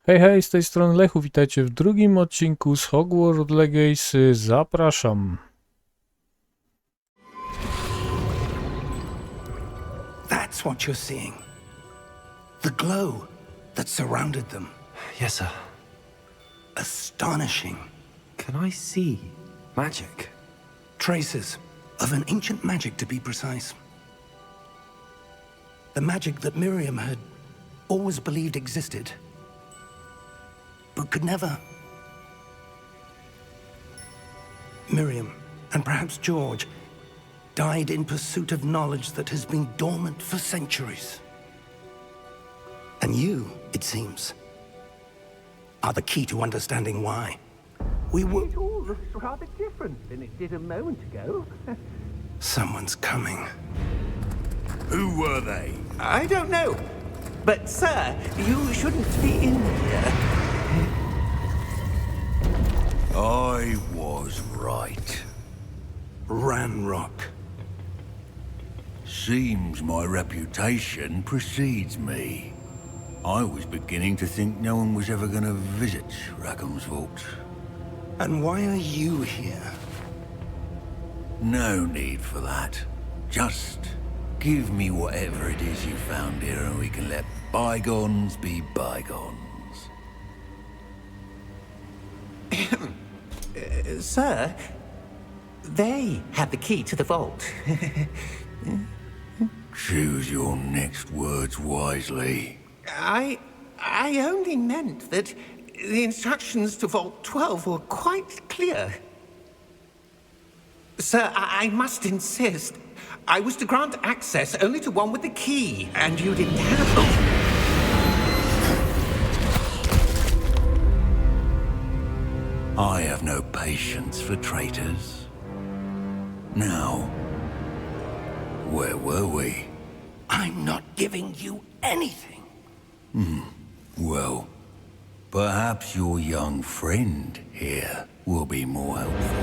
Hej, hej, z tej strony Lechu, witajcie w drugim odcinku z Hogwarts Legacy, zapraszam. That's what you're seeing. The glow that surrounded them. Yes, sir. Astonishing. Can I see magic? Traces of an ancient magic, to be precise. The magic that Miriam had always believed existed, but could never. Miriam, and perhaps George, died in pursuit of knowledge that has been dormant for centuries. And you, it seems, are the key to understanding why. We were... It all looks rather different than it did a moment ago. Someone's coming. Who were they? I don't know. But, sir, you shouldn't be in here. I was right. Ranrock. Seems my reputation precedes me. I was beginning to think no one was ever going to visit Rackham's vault. And why are you here? No need for that. Just give me whatever it is you found here and we can let bygones be bygones. Sir, they have the key to the vault. Choose your next words wisely. I only meant that the instructions to Vault 12 were quite clear. Sir, I must insist. I was to grant access only to one with the key, and you didn't have... I have no patience for traitors. Now, where were we? I'm not giving you anything. Well, perhaps your young friend here will be more helpful.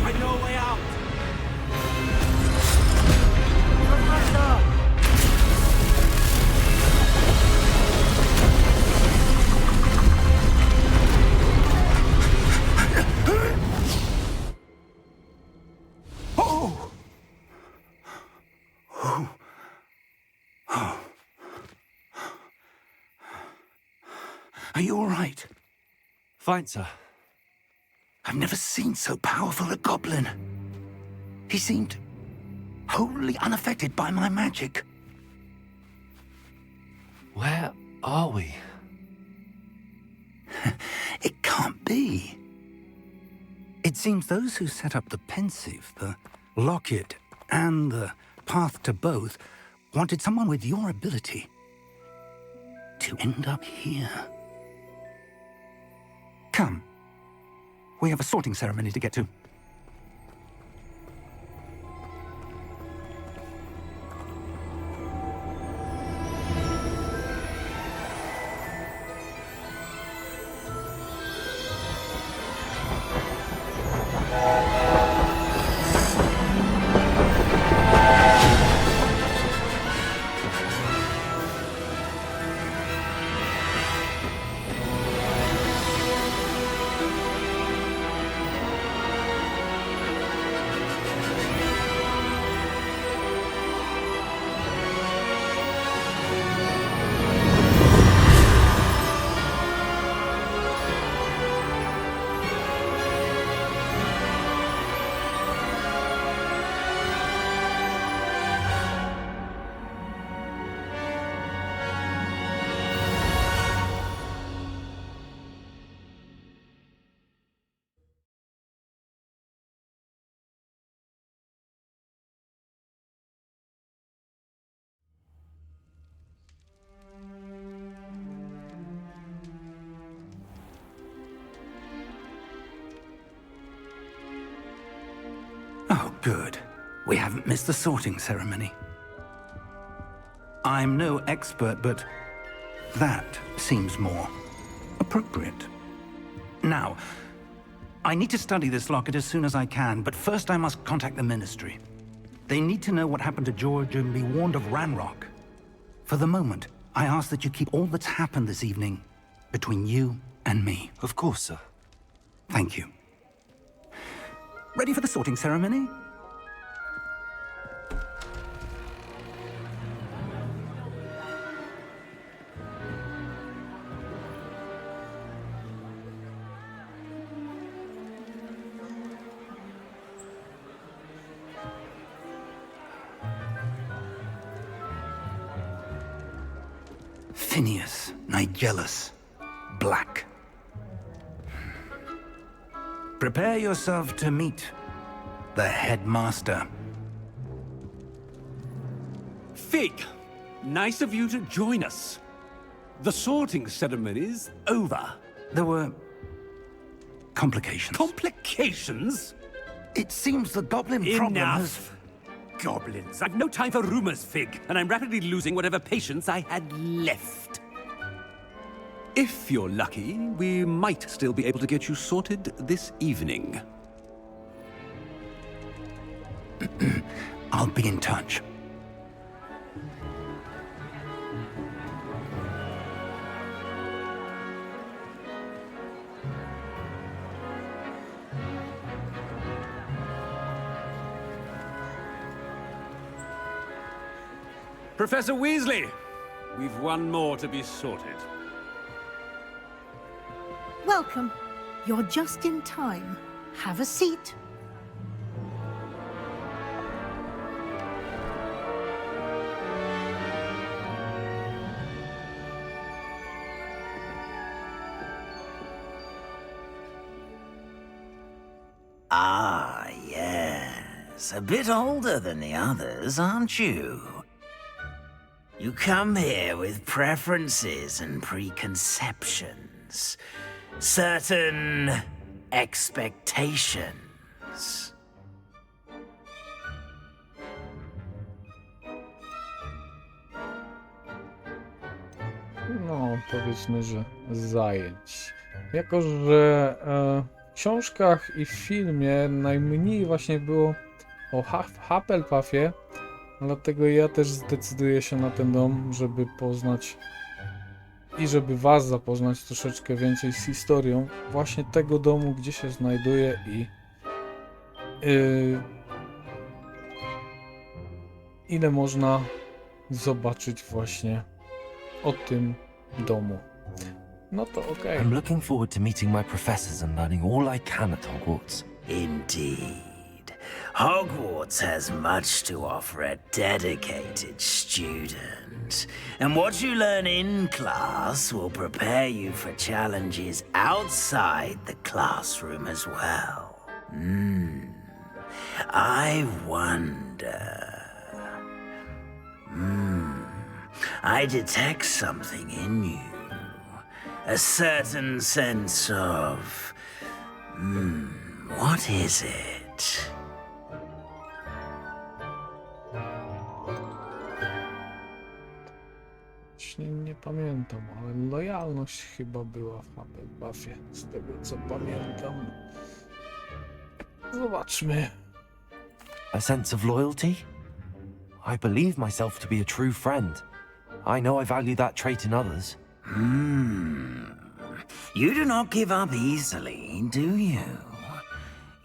I know a way out. Are you all right? Fine, sir. I've never seen so powerful a goblin. He seemed wholly unaffected by my magic. Where are we? It can't be. It seems those who set up the pensive, the locket, and the path to both wanted someone with your ability to end up here. Come. We have a sorting ceremony to get to. Oh, good. We haven't missed the sorting ceremony. I'm no expert, but that seems more appropriate. Now, I need to study this locket as soon as I can, but first I must contact the Ministry. They need to know what happened to George and be warned of Ranrock. For the moment, I ask that you keep all that's happened this evening between you and me. Of course, sir. Thank you. Ready for the sorting ceremony? Phineas, Nigellus, Black. Prepare yourself to meet the headmaster. Fig, nice of you to join us. The sorting ceremony's over. There were complications. Complications? It seems the goblin problem has... Enough! Goblins. I've no time for rumors, Fig, and I'm rapidly losing whatever patience I had left. If you're lucky, we might still be able to get you sorted this evening. I'll be in touch. Professor Weasley, we've one more to be sorted. Welcome. You're just in time. Have a seat. Ah, yes. A bit older than the others, aren't you? You come here with preferences and preconceptions. Certain expectations. No, powiedzmy, że zajęć. Jako, że w książkach i w filmie najmniej właśnie było o Hufflepuffie, dlatego ja też zdecyduję się na ten dom, żeby poznać i żeby was zapoznać troszeczkę więcej z historią właśnie tego domu, gdzie się znajduje i ile można zobaczyć właśnie o tym domu. No to okej. I'm looking forward to meeting my professors and learning all I can at Hogwarts. Indeed. Hogwarts has much to offer a dedicated student. And what you learn in class will prepare you for challenges outside the classroom as well. I wonder... I detect something in you. A certain sense of... what is it? Nie pamiętam, ale lojalność chyba była w Hufflepuffie, z tego co pamiętam. Zobaczmy. A sense of loyalty? I believe myself to be a true friend. I know I value that trait in others. You do not give up easily, do you?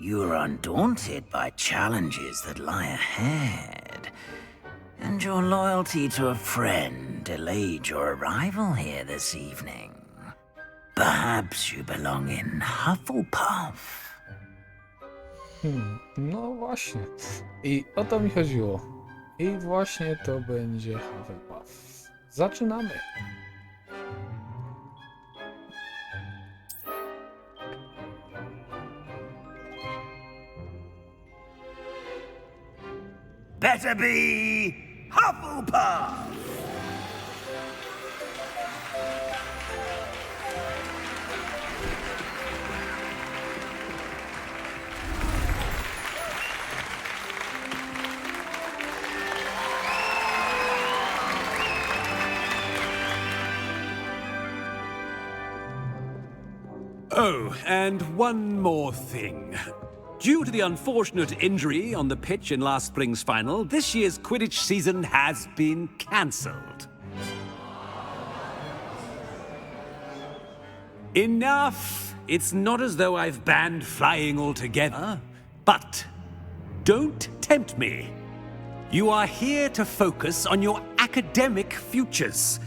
You are undaunted by challenges that lie ahead. And your loyalty to a friend delayed your arrival here this evening. Perhaps you belong in Hufflepuff. No właśnie. I o to mi chodziło. I właśnie to będzie Hufflepuff. Zaczynamy. Better be Hufflepuff! Oh, and one more thing. Due to the unfortunate injury on the pitch in last spring's final, this year's Quidditch season has been cancelled. Enough! It's not as though I've banned flying altogether, but don't tempt me. You are here to focus on your academic futures.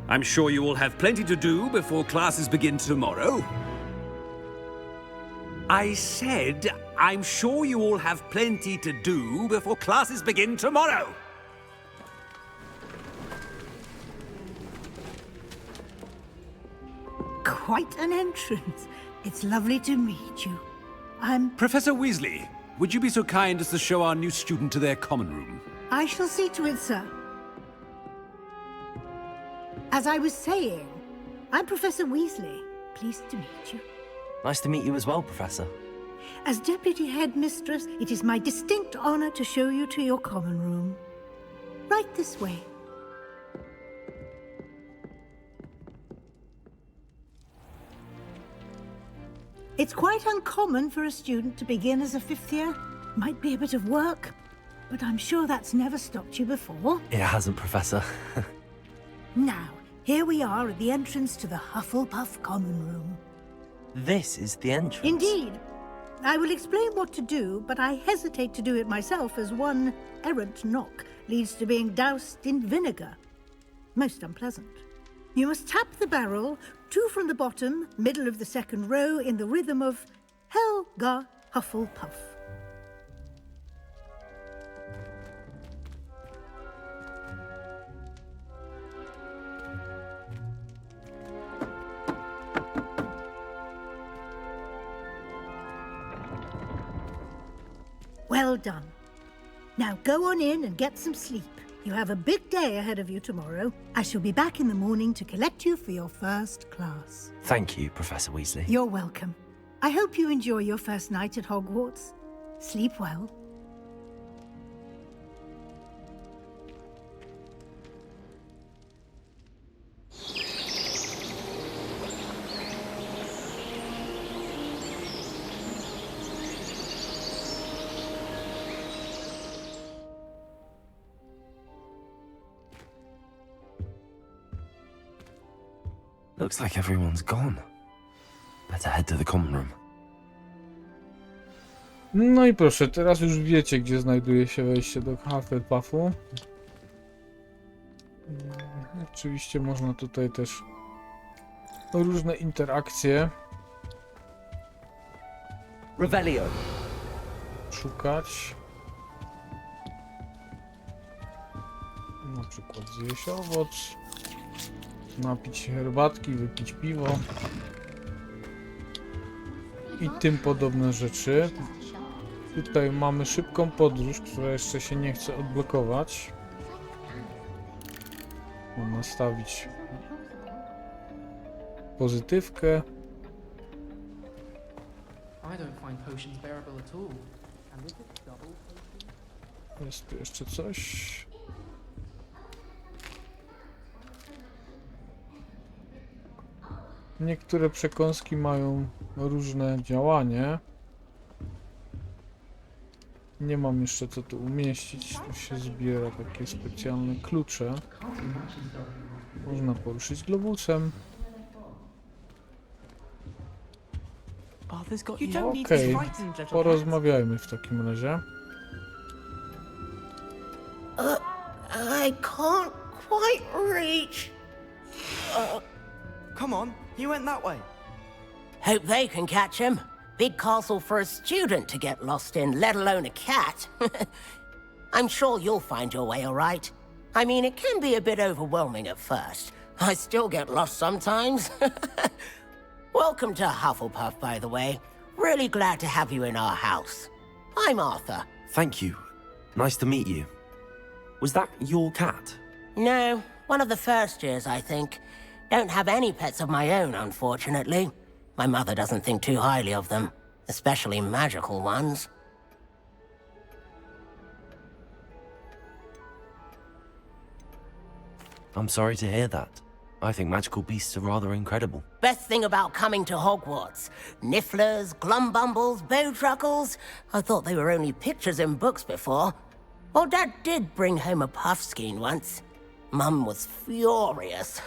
I'm sure you will have plenty to do before classes begin tomorrow. I said, I'm sure you all have plenty to do before classes begin tomorrow. Quite an entrance. It's lovely to meet you. I'm... Professor Weasley, would you be so kind as to show our new student to their common room? I shall see to it, sir. As I was saying, I'm Professor Weasley. Pleased to meet you. Nice to meet you as well, Professor. As Deputy Headmistress, it is my distinct honor to show you to your common room. Right this way. It's quite uncommon for a student to begin as a fifth year. Might be a bit of work, but I'm sure that's never stopped you before. It hasn't, Professor. Now, here we are at the entrance to the Hufflepuff common room. This is the entrance. Indeed. I will explain what to do, but I hesitate to do it myself as one errant knock leads to being doused in vinegar. Most unpleasant. You must tap the barrel, 2 from the bottom, middle of the second row, in the rhythm of Helga Hufflepuff. Well done. Now go on in and get some sleep. You have a big day ahead of you tomorrow. I shall be back in the morning to collect you for your first class. Thank you, Professor Weasley. You're welcome. I hope you enjoy your first night at Hogwarts. Sleep well. Looks like everyone's gone. Better head to the common room. No i proszę, teraz już wiecie, gdzie znajduje się wejście do Hufflepuffu. Oczywiście można tutaj też różne interakcje Revelio. szukać. Na przykład zjeść owoc, napić się herbatki, wypić piwo i tym podobne rzeczy. Tutaj mamy szybką podróż, która jeszcze się nie chce odblokować. Mam nastawić pozytywkę. Jest tu jeszcze coś. Niektóre przekąski mają różne działanie. Nie mam jeszcze co tu umieścić. Tu się zbiera takie specjalne klucze. Można poruszyć globusem. Okej, porozmawiajmy w takim razie. I can't quite reach. Come on, he went that way. Hope they can catch him. Big castle for a student to get lost in, let alone a cat. I'm sure you'll find your way all right. I mean, it can be a bit overwhelming at first. I still get lost sometimes. Welcome to Hufflepuff, by the way. Really glad to have you in our house. I'm Arthur. Thank you. Nice to meet you. Was that your cat? No, one of the first years, I think. Don't have any pets of my own, unfortunately. My mother doesn't think too highly of them, especially magical ones. I'm sorry to hear that. I think magical beasts are rather incredible. Best thing about coming to Hogwarts. Nifflers, glumbumbles, bowtruckles. I thought they were only pictures in books before. Well, Dad did bring home a puffskein once. Mum was furious.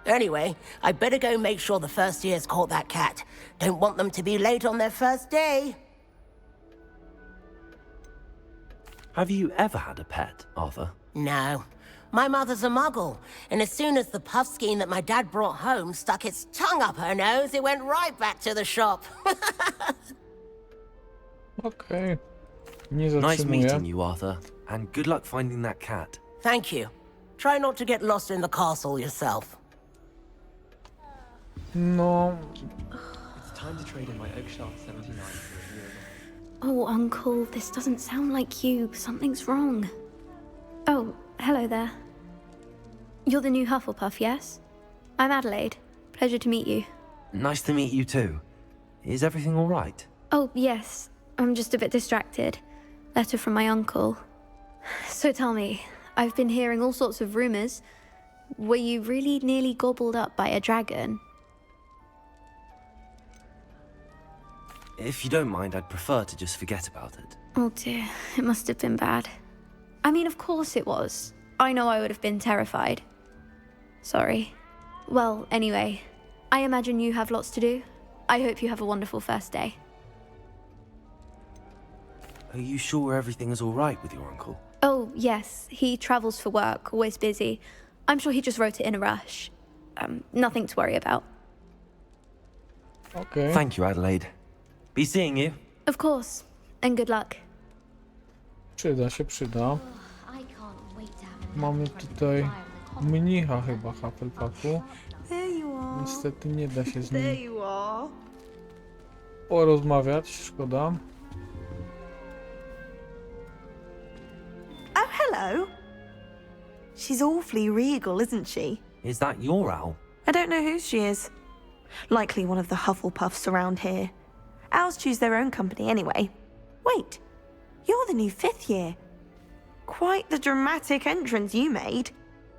Anyway, I better go make sure the first years caught that cat. Don't want them to be late on their first day. Have you ever had a pet, Arthur? No. My mother's a muggle, and as soon as the puffskein that my dad brought home stuck its tongue up her nose, it went right back to the shop. Okej. Nie Nice zatrzymuję. meeting you, Arthur, and good luck finding that cat. Thank you. Try not to get lost in the castle yourself. No, It's time to trade in my Oakshot 79 for a new Oh, Uncle, this doesn't sound like you. Something's wrong. Oh, hello there. You're the new Hufflepuff, yes? I'm Adelaide. Pleasure to meet you. Nice to meet you too. Is everything all right? Oh, yes. I'm just a bit distracted. Letter from my uncle. So tell me, I've been hearing all sorts of rumors. Were you really nearly gobbled up by a dragon? If you don't mind, I'd prefer to just forget about it. Oh dear, it must have been bad. I mean, of course it was. I know I would have been terrified. Sorry. Well, anyway, I imagine you have lots to do. I hope you have a wonderful first day. Are you sure everything is all right with your uncle? Oh, yes, he travels for work, always busy. I'm sure he just wrote it in a rush. Nothing to worry about. okej. Thank you, Adelaide. Be seeing you. Of course, and good luck. Przyda się, przyda. Mamy tutaj mnicha chyba Hufflepuffu. There you are. Niestety nie da się z There nim you are. porozmawiać, szkoda. Oh, hello. She's awfully regal, isn't she? Is that your owl? I don't know who she is. Likely one of the Hufflepuffs around here. Owls choose their own company anyway. Wait, you're the new 5th year. Quite the dramatic entrance you made.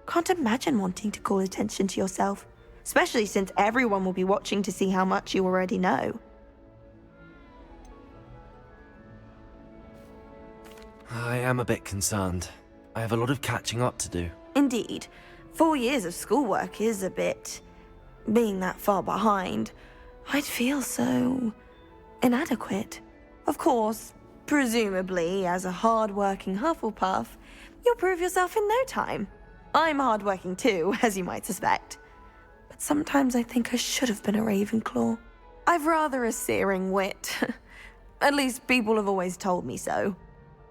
Can't imagine wanting to call attention to yourself, especially since everyone will be watching to see how much you already know. I am a bit concerned. I have a lot of catching up to do. Indeed, 4 years of schoolwork is a bit... Being that far behind, I'd feel so... inadequate. Of course, presumably, as a hard-working Hufflepuff, you'll prove yourself in no time. I'm hard-working too, as you might suspect. But sometimes I think I should have been a Ravenclaw. I've rather a searing wit. At least people have always told me so.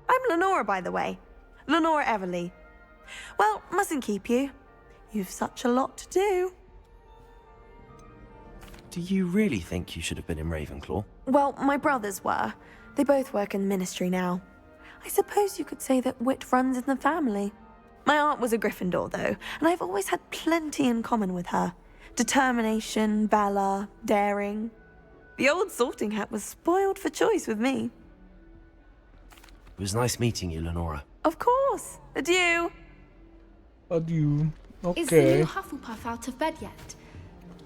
I'm Lenora, by the way. Lenora Everly. Well, mustn't keep you. You've such a lot to do. Do you really think you should have been in Ravenclaw? Well, my brothers were. They both work in ministry now. I suppose you could say that wit runs in the family. My aunt was a Gryffindor, though, and I've always had plenty in common with her. Determination, valor, daring. The old sorting hat was spoiled for choice with me. It was nice meeting you, Lenora. Of course. Adieu. Adieu. Is the new Okej. Hufflepuff out of bed yet?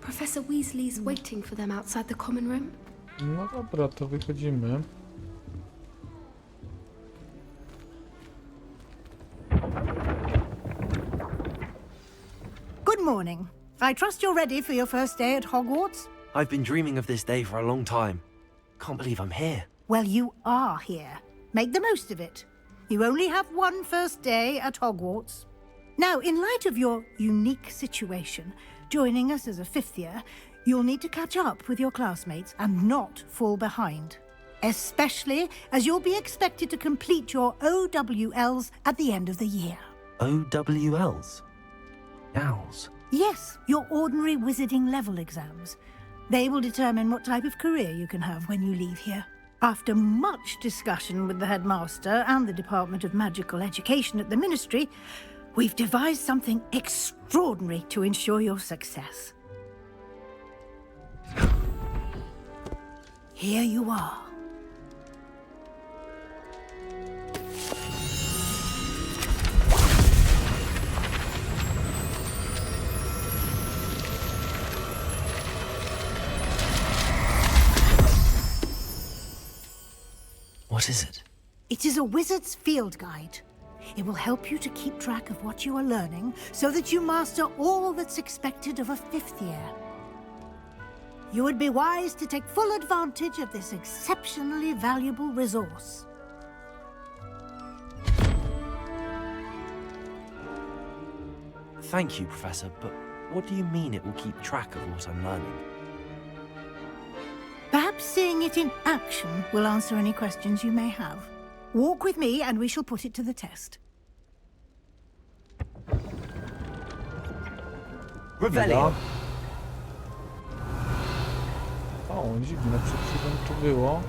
Professor Weasley's waiting for them outside the common room. No dobra, to wychodzimy. Good morning. I trust you're ready for your first day at Hogwarts? I've been dreaming of this day for a long time. Can't believe I'm here. Well, you are here. Make the most of it. You only have one first day at Hogwarts. Now, in light of your unique situation, joining us as a 5th year, you'll need to catch up with your classmates and not fall behind. Especially as you'll be expected to complete your OWLs at the end of the year. OWLs? Owls? Yes, your ordinary wizarding level exams. They will determine what type of career you can have when you leave here. After much discussion with the headmaster and the Department of Magical Education at the Ministry, we've devised something extraordinary to ensure your success. Here you are. What is it? It is a wizard's field guide. It will help you to keep track of what you are learning so that you master all that's expected of a 5th year. You would be wise to take full advantage of this exceptionally valuable resource. Thank you, Professor, but what do you mean it will keep track of what I'm learning? Perhaps seeing it in action will answer any questions you may have. Walk with me and we shall put it to the test. Revelio. O, dziwne, przed chwilą to było.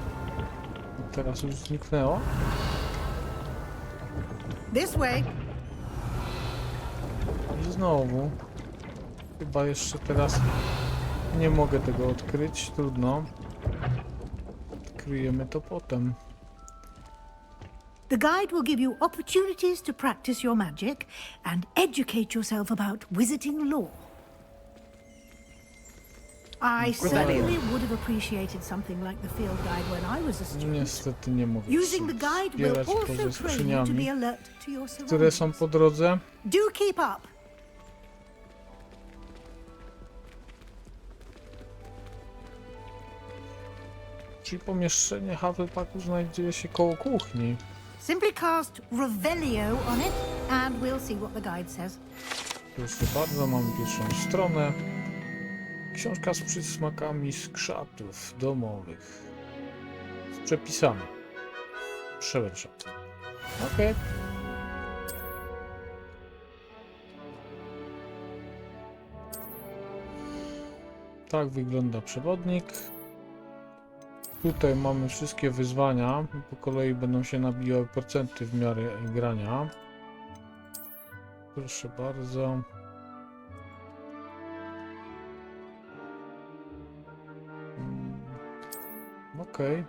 A teraz już zniknęło. This way. I znowu. Chyba jeszcze teraz nie mogę tego odkryć. Trudno. Odkryjemy to potem. The guide will give you opportunities to practice your magic and educate yourself about wizarding lore. I certainly would have appreciated something like the field guide when I was a student. Niestety nie mogę Using the guide will zbierać also poza train you to skrzyniami, be alert to your które są surroundings. po drodze. Do keep up. Czyli pomieszczenie Hufflepuffu znajduje się koło kuchni. Simply cast Revelio on it and we'll see what the guide says. Proszę bardzo, mamy pierwszą stronę. Książka z przysmakami skrzatów domowych. Z przepisami. Przepraszam. Okej. Tak wygląda przewodnik. Tutaj mamy wszystkie wyzwania. Po kolei będą się nabijały procenty w miarę grania. Proszę bardzo. Okej.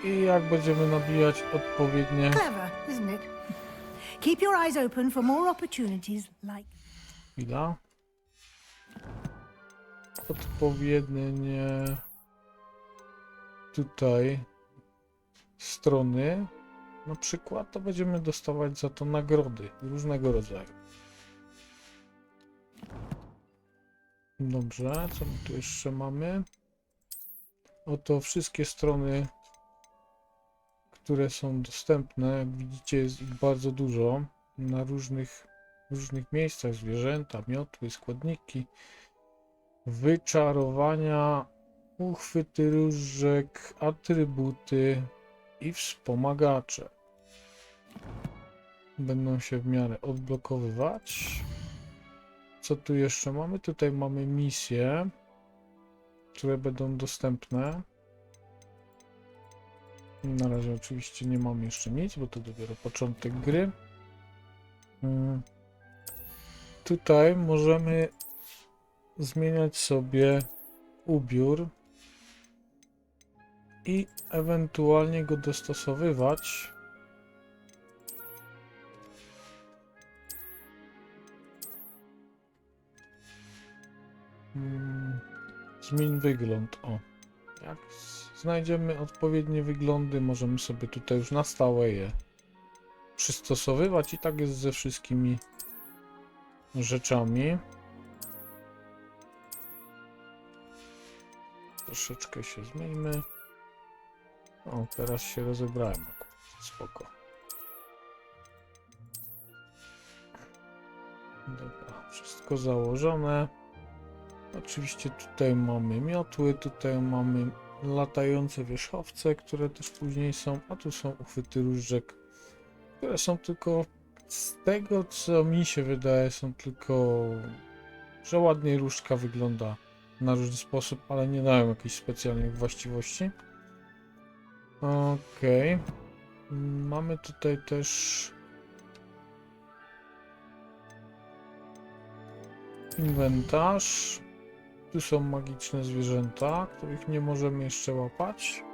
I jak będziemy nabijać odpowiednie... Clever, isn't it? Keep your eyes open for more opportunities like... Chwila. Odpowiednie... Tutaj... strony. Na przykład to będziemy dostawać za to nagrody różnego rodzaju. Dobrze, co my tu jeszcze mamy? Oto wszystkie strony, które są dostępne. Jak widzicie, jest ich bardzo dużo na różnych miejscach. Zwierzęta, miotły, składniki, wyczarowania, uchwyty różdżek, atrybuty i wspomagacze. Będą się w miarę odblokowywać. Co tu jeszcze mamy? Tutaj mamy misje, które będą dostępne. Na razie oczywiście nie mamy jeszcze nic, bo to dopiero początek gry. Tutaj możemy zmieniać sobie ubiór i ewentualnie go dostosowywać. Zmień wygląd. O, jak znajdziemy odpowiednie wyglądy, możemy sobie tutaj już na stałe je przystosowywać i tak jest ze wszystkimi rzeczami. Troszeczkę się zmieńmy. O, teraz się rozebrałem. Spoko. Dobra, wszystko założone. Oczywiście tutaj mamy miotły, tutaj mamy latające wierzchowce, które też później są, a tu są uchwyty różdżek, które są tylko, z tego co mi się wydaje, są tylko, że ładniej różdżka wygląda na różny sposób, ale nie dają jakichś specjalnych właściwości. Okej. Mamy tutaj też inwentarz. Tu są magiczne zwierzęta, których nie możemy jeszcze łapać.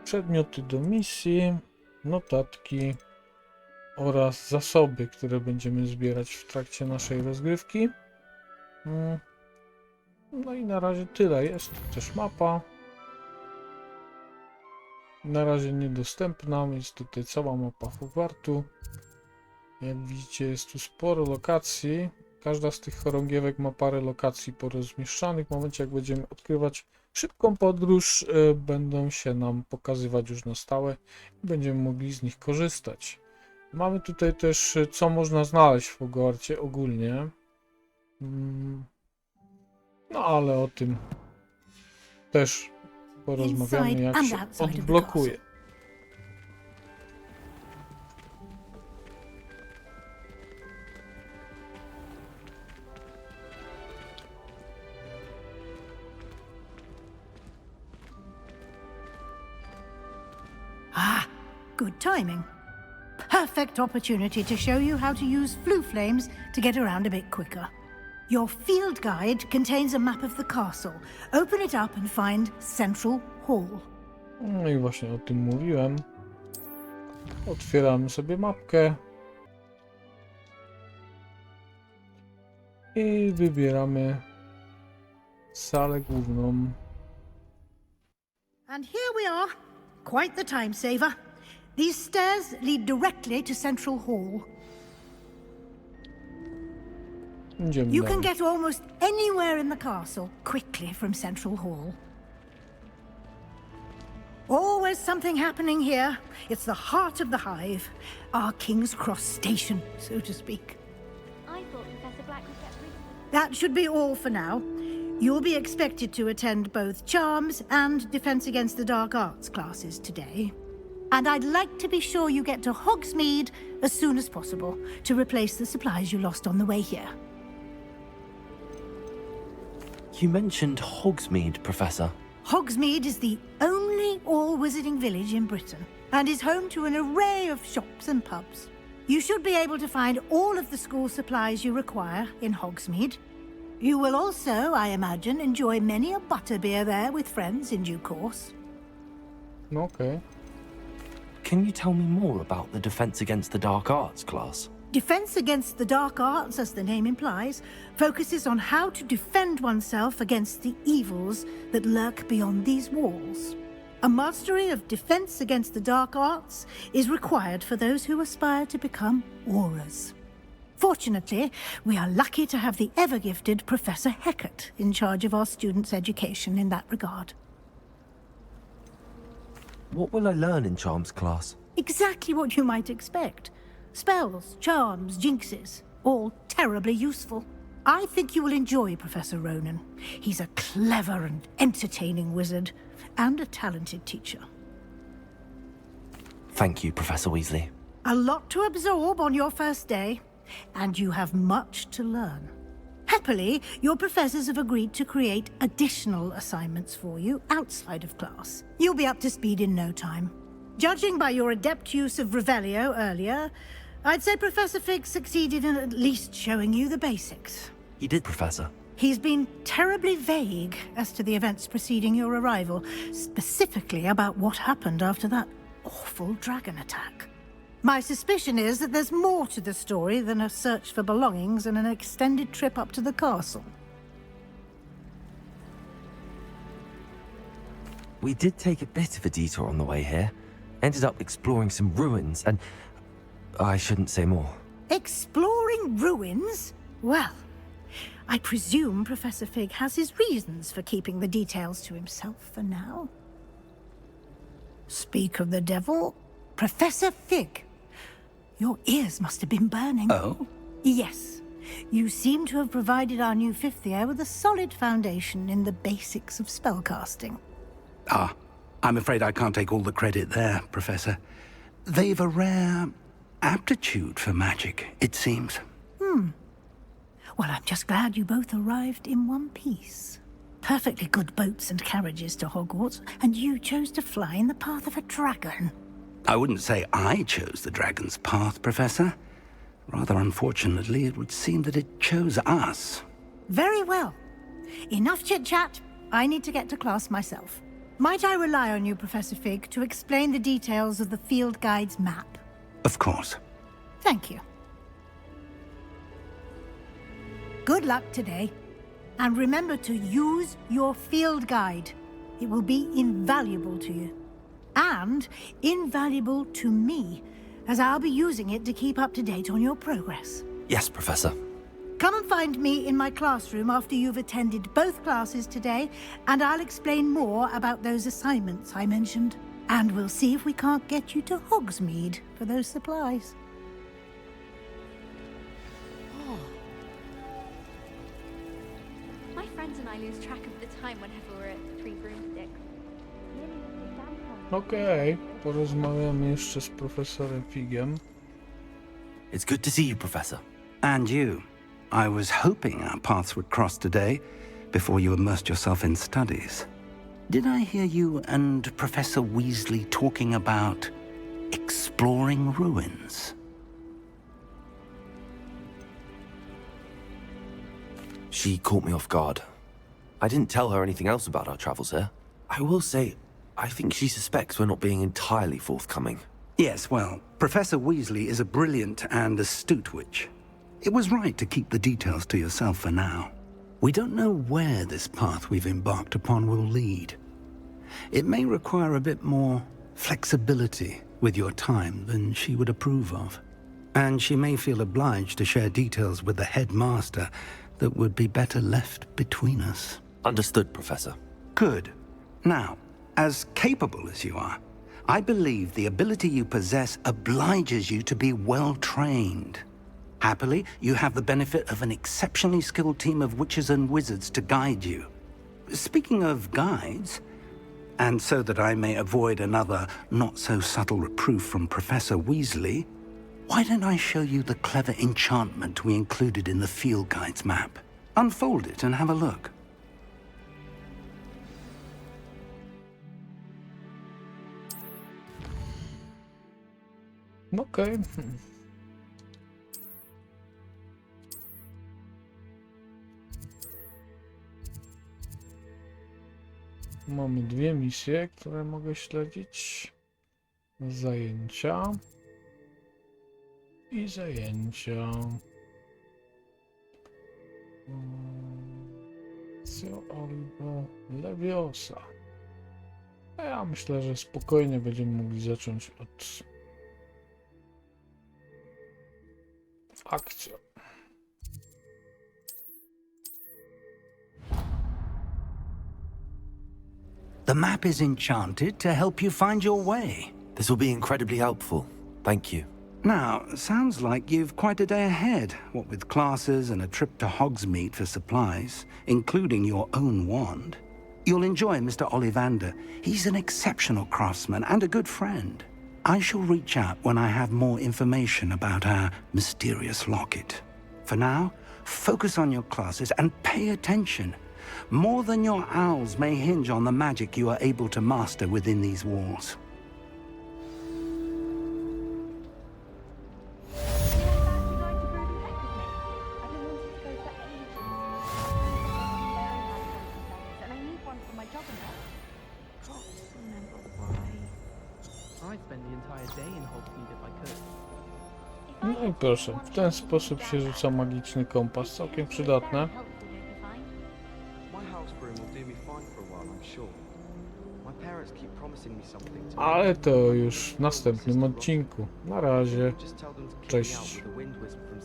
Przedmioty do misji, notatki oraz zasoby, które będziemy zbierać w trakcie naszej rozgrywki. No i na razie tyle. Jest też mapa. Na razie niedostępna, jest tutaj cała mapa Hogwartu. Jak widzicie, jest tu sporo lokacji. Każda z tych chorągiewek ma parę lokacji porozmieszczanych. W momencie, jak będziemy odkrywać szybką podróż, będą się nam pokazywać już na stałe i będziemy mogli z nich korzystać. Mamy tutaj też, co można znaleźć w Hogwarcie ogólnie. No ale o tym też porozmawiamy, jak się odblokuje. Ah, good timing. Perfect opportunity to show you how to use flue flames to get around a bit quicker. Your field guide contains a map of the castle. Open it up and find Central Hall. No i właśnie o tym mówiłem. Otwieramy sobie mapkę. I wybieramy salę główną. And here we are. Quite the time saver. These stairs lead directly to Central Hall. You can get almost anywhere in the castle quickly from Central Hall. Always something happening here. It's the heart of the hive, our King's Cross station, so to speak. I thought Professor Black would get rid of them. That should be all for now. You'll be expected to attend both Charms and Defense Against the Dark Arts classes today. And I'd like to be sure you get to Hogsmeade as soon as possible to replace the supplies you lost on the way here. You mentioned Hogsmeade, Professor. Hogsmeade is the only all-wizarding village in Britain and is home to an array of shops and pubs. You should be able to find all of the school supplies you require in Hogsmeade. You will also, I imagine, enjoy many a butterbeer there with friends in due course. Okay. Can you tell me more about the Defense Against the Dark Arts class? Defense Against the Dark Arts, as the name implies, focuses on how to defend oneself against the evils that lurk beyond these walls. A mastery of Defense Against the Dark Arts is required for those who aspire to become Aurors. Fortunately, we are lucky to have the ever-gifted Professor Hecat in charge of our students' education in that regard. What will I learn in Charms class? Exactly what you might expect. Spells, charms, jinxes, all terribly useful. I think you will enjoy Professor Ronan. He's a clever and entertaining wizard, and a talented teacher. Thank you, Professor Weasley. A lot to absorb on your first day, and you have much to learn. Happily, your professors have agreed to create additional assignments for you outside of class. You'll be up to speed in no time. Judging by your adept use of Revelio earlier, I'd say Professor Fig succeeded in at least showing you the basics. He did, Professor. He's been terribly vague as to the events preceding your arrival, specifically about what happened after that awful dragon attack. My suspicion is that there's more to the story than a search for belongings and an extended trip up to the castle. We did take a bit of a detour on the way here. Ended up exploring some ruins and... I shouldn't say more. Exploring ruins? Well, I presume Professor Fig has his reasons for keeping the details to himself for now. Speak of the devil, Professor Fig. Your ears must have been burning. Oh? Yes. You seem to have provided our new fifth year with a solid foundation in the basics of spellcasting. Ah, I'm afraid I can't take all the credit there, Professor. They've a rare aptitude for magic, it seems. Well, I'm just glad you both arrived in one piece. Perfectly good boats and carriages to Hogwarts, and you chose to fly in the path of a dragon. I wouldn't say I chose the dragon's path, Professor. Rather unfortunately, it would seem that it chose us. Very well. Enough chit-chat. I need to get to class myself. Might I rely on you, Professor Fig, to explain the details of the field guide's map? Of course. Thank you. Good luck today. And remember to use your field guide. It will be invaluable to you. and invaluable to me, as I'll be using it to keep up to date on your progress. Yes, Professor. Come and find me in my classroom after you've attended both classes today, and I'll explain more about those assignments I mentioned. And we'll see if we can't get you to Hogsmeade for those supplies. My friends and I lose track of the time whenever we're at Three Broomsticks. Okej, porozmawiamy jeszcze z profesorem Figiem. It's good to see you, Professor. And you. I was hoping our paths would cross today, before you immersed yourself in studies. Did I hear you and Professor Weasley talking about exploring ruins? She caught me off guard. I didn't tell her anything else about our travels here. I will say, I think she suspects we're not being entirely forthcoming. Yes, well, Professor Weasley is a brilliant and astute witch. It was right to keep the details to yourself for now. We don't know where this path we've embarked upon will lead. It may require a bit more flexibility with your time than she would approve of. And she may feel obliged to share details with the headmaster that would be better left between us. Understood, Professor. Good. Now, as capable as you are, I believe the ability you possess obliges you to be well trained. Happily, you have the benefit of an exceptionally skilled team of witches and wizards to guide you. Speaking of guides, and so that I may avoid another not-so-subtle reproof from Professor Weasley, why don't I show you the clever enchantment we included in the field guide's map? Unfold it and have a look. Okej. Mamy dwie misje, które mogę śledzić. Zajęcia. I zajęcia. Albo Leviosa. A ja myślę, że spokojnie będziemy mogli zacząć od akcji. The map is enchanted to help you find your way. This will be incredibly helpful. Thank you. Now, sounds like you've quite a day ahead, what with classes and a trip to Hogsmeade for supplies, including your own wand. You'll enjoy Mr. Ollivander. He's an exceptional craftsman and a good friend. I shall reach out when I have more information about our mysterious locket. For now, focus on your classes and pay attention. More than your owls may hinge on the magic you are able to master within these walls. I'd spend the entire day in Hogsmeade if I could. No i proszę, w ten sposób się rzuca magiczny kompas, całkiem przydatne. My house broom will do me fine for a while, I'm sure. My parents keep promising me something to Ale to już w następnym odcinku. Na razie. just tell them to keep me out Cześć. with the wind wisp from